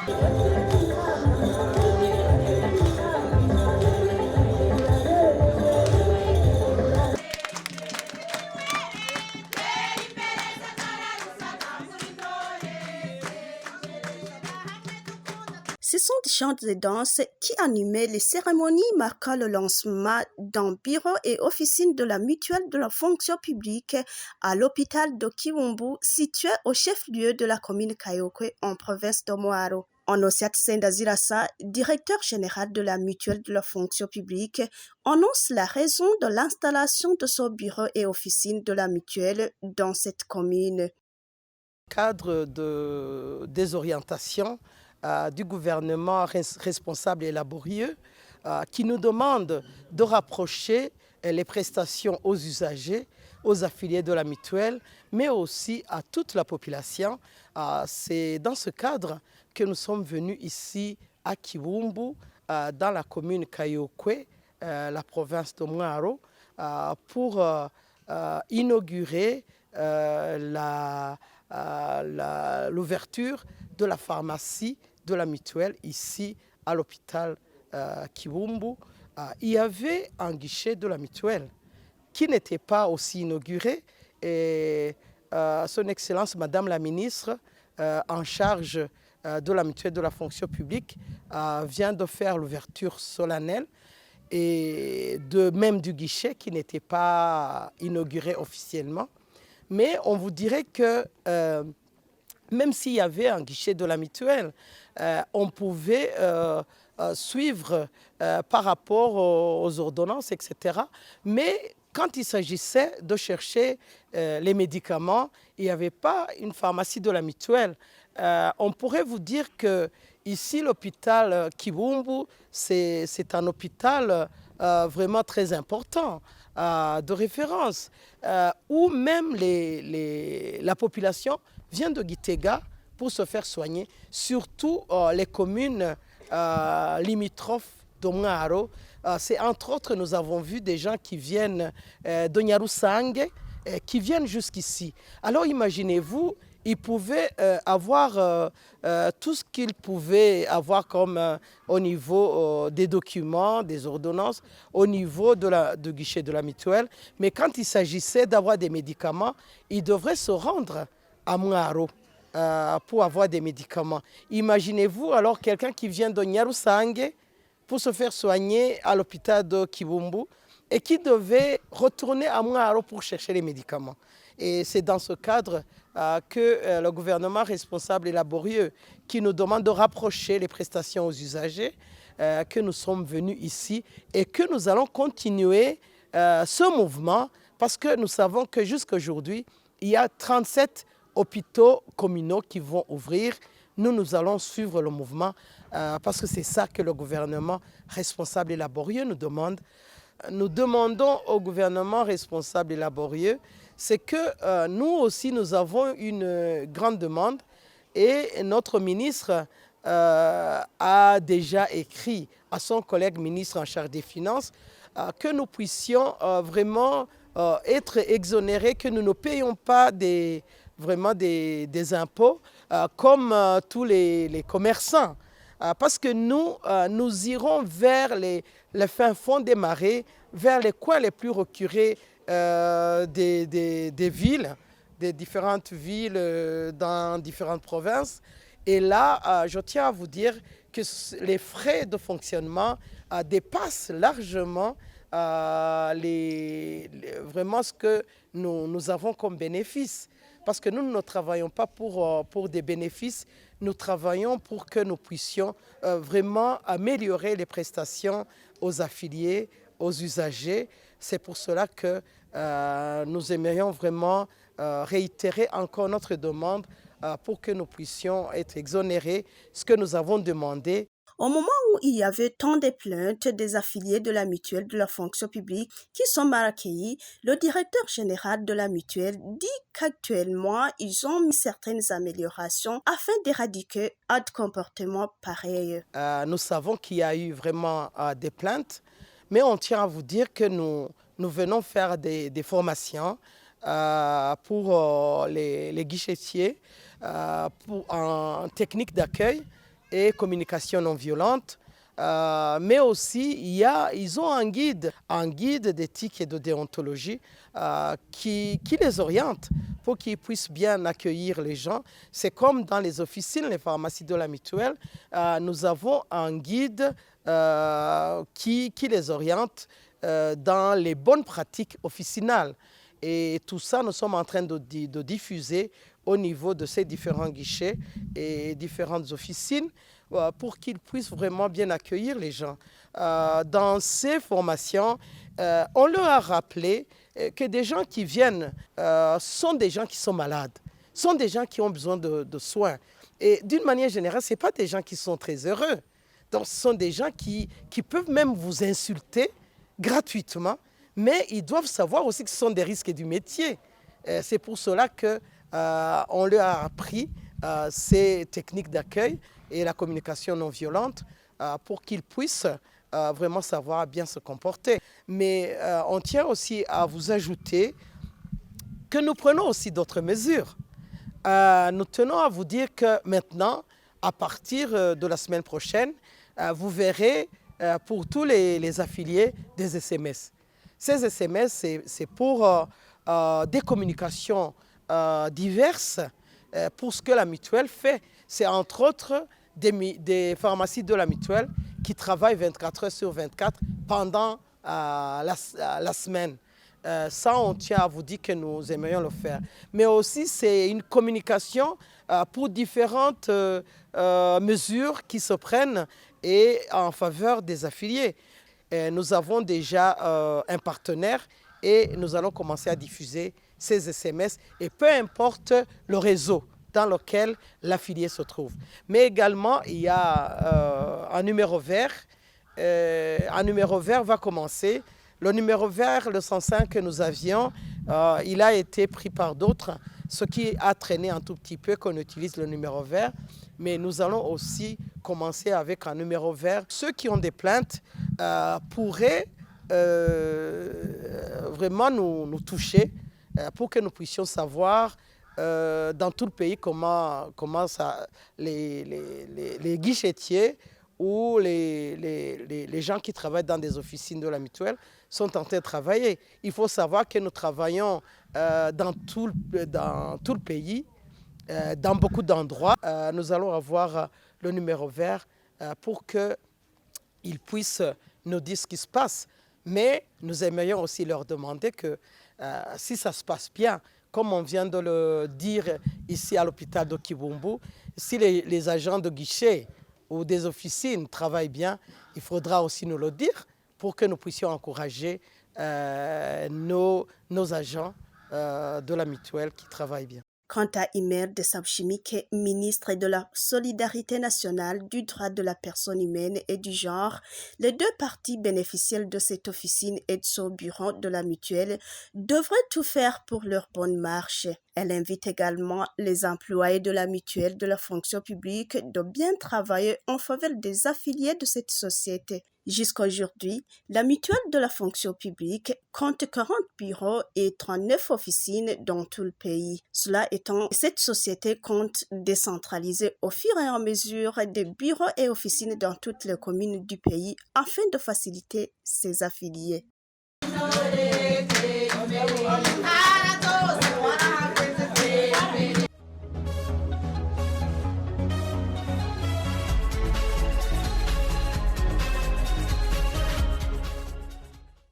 Ce sont des chants de danse qui animaient les cérémonies marquant le lancement d'un bureau et officine de la mutuelle de la fonction publique à l'hôpital de Kiwumbu, situé au chef-lieu de la commune Kayokwe en province d'Omoaro. Onosiat Sendazirasa, directeur général de la mutuelle de la fonction publique, annonce la raison de l'installation de son bureau et officine de la mutuelle dans cette commune. Cadre de désorientation du gouvernement responsable et laborieux qui nous demande de rapprocher les prestations aux usagers, aux affiliés de la mutuelle, mais aussi à toute la population. C'est dans ce cadre que nous sommes venus ici à Kiwumbu, dans la commune Kayokwe, la province de Mwaro, pour inaugurer l'ouverture de la pharmacie de la mutuelle ici à l'hôpital Kiwumbu. Il y avait un guichet de la mutuelle qui n'était pas aussi inauguré et son Excellence Madame la ministre en charge de la mutuelle de la fonction publique vient de faire l'ouverture solennelle et de même du guichet qui n'était pas inauguré officiellement. Mais on vous dirait que même s'il y avait un guichet de la mutuelle, on pouvait suivre par rapport aux ordonnances, etc. Mais quand il s'agissait de chercher les médicaments, il n'y avait pas une pharmacie de la mutuelle. On pourrait vous dire que ici, l'hôpital Kiwumbu, c'est un hôpital vraiment très important, de référence, où même la population vient de Gitega pour se faire soigner, surtout les communes limitrophes d'Omwaro. C'est entre autres, nous avons vu des gens qui viennent de Nyarusange, qui viennent jusqu'ici. Alors imaginez-vous, ils pouvaient avoir tout ce qu'ils pouvaient avoir comme au niveau des documents, des ordonnances, au niveau du guichet de la mutuelle. Mais quand il s'agissait d'avoir des médicaments, ils devraient se rendre à Mwaro pour avoir des médicaments. Imaginez-vous alors quelqu'un qui vient de Nyarusange pour se faire soigner à l'hôpital de Kiwumbu et qui devait retourner à Mwaro pour chercher les médicaments. Et c'est dans ce cadre que le gouvernement responsable et laborieux qui nous demande de rapprocher les prestations aux usagers, que nous sommes venus ici et que nous allons continuer ce mouvement parce que nous savons que jusqu'à aujourd'hui, il y a 37 hôpitaux communaux qui vont ouvrir. Nous allons suivre le mouvement parce que c'est ça que le gouvernement responsable et laborieux nous demande. Nous demandons au gouvernement responsable et laborieux, c'est que nous aussi, nous avons une grande demande et notre ministre a déjà écrit à son collègue ministre en charge des Finances que nous puissions vraiment être exonérés, que nous ne payons pas vraiment des impôts comme tous les commerçants. Parce que nous irons vers les fins fonds des marais, vers les coins les plus reculés des villes, des différentes villes dans différentes provinces. Et là, je tiens à vous dire que les frais de fonctionnement dépassent largement vraiment ce que nous avons comme bénéfice. Parce que nous ne travaillons pas pour des bénéfices, nous travaillons pour que nous puissions vraiment améliorer les prestations aux affiliés, aux usagers. C'est pour cela que nous aimerions vraiment réitérer encore notre demande pour que nous puissions être exonérés, ce que nous avons demandé. Au moment où il y avait tant de plaintes des affiliés de la mutuelle de la fonction publique qui sont mal accueillis, le directeur général de la mutuelle dit qu'actuellement, ils ont mis certaines améliorations afin d'éradiquer un comportement pareil. Nous savons qu'il y a eu vraiment des plaintes, mais on tient à vous dire que nous venons faire des formations pour les guichetiers en technique d'accueil et communication non violente. Mais aussi, ils ont un guide d'éthique et de déontologie qui les oriente pour qu'ils puissent bien accueillir les gens. C'est comme dans les officines, les pharmacies de la mutuelle, nous avons un guide qui les oriente dans les bonnes pratiques officinales. Et tout ça, nous sommes en train de diffuser au niveau de ces différents guichets et différentes officines pour qu'ils puissent vraiment bien accueillir les gens. Dans ces formations, on leur a rappelé que des gens qui viennent sont des gens qui sont malades, sont des gens qui ont besoin de soins. Et d'une manière générale, ce n'est pas des gens qui sont très heureux. Donc, ce sont des gens qui peuvent même vous insulter gratuitement, mais ils doivent savoir aussi que ce sont des risques du métier. C'est pour cela qu'on leur a appris ces techniques d'accueil et la communication non violente pour qu'ils puissent vraiment savoir bien se comporter. Mais on tient aussi à vous ajouter que nous prenons aussi d'autres mesures. Nous tenons à vous dire que maintenant, à partir de la semaine prochaine, vous verrez pour tous les affiliés des SMS. Ces SMS, c'est pour des communications diverses pour ce que la mutuelle fait. C'est entre autres des pharmacies de la mutuelle qui travaillent 24 heures sur 24 pendant la semaine. Ça, on tient à vous dire que nous aimerions le faire. Mais aussi, c'est une communication pour différentes mesures qui se prennent et en faveur des affiliés. Nous avons déjà un partenaire et nous allons commencer à diffuser ces SMS et peu importe le réseau dans lequel l'affilié se trouve. Mais également, il y a un numéro vert. Un numéro vert va commencer. Le numéro vert, le 105 que nous avions, il a été pris par d'autres, ce qui a traîné un tout petit peu qu'on utilise le numéro vert. Mais nous allons aussi commencer avec un numéro vert. Ceux qui ont des plaintes pourraient vraiment nous toucher pour que nous puissions savoir dans tout le pays comment les guichetiers ou les gens qui travaillent dans des officines de la mutuelle sont en train de travailler. Il faut savoir que nous travaillons dans tout le pays, dans beaucoup d'endroits. Nous allons avoir le numéro vert pour qu'ils puissent nous dire ce qui se passe. Mais nous aimerions aussi leur demander que si ça se passe bien, comme on vient de le dire ici à l'hôpital de Kibumbu, si les agents de guichet ou des officines travaillent bien, il faudra aussi nous le dire pour que nous puissions encourager nos agents de la mutuelle qui travaillent bien. Quant à Imer de Sabchimike, ministre de la Solidarité nationale, du droit de la personne humaine et du genre, les deux parties bénéficiaires de cette officine et de son bureau de la mutuelle devraient tout faire pour leur bonne marche. Elle invite également les employés de la mutuelle de la fonction publique de bien travailler en faveur des affiliés de cette société. Jusqu'à aujourd'hui, la mutuelle de la fonction publique compte 40 bureaux et 39 officines dans tout le pays. Cela étant, cette société compte décentraliser au fur et à mesure des bureaux et officines dans toutes les communes du pays afin de faciliter ses affiliés.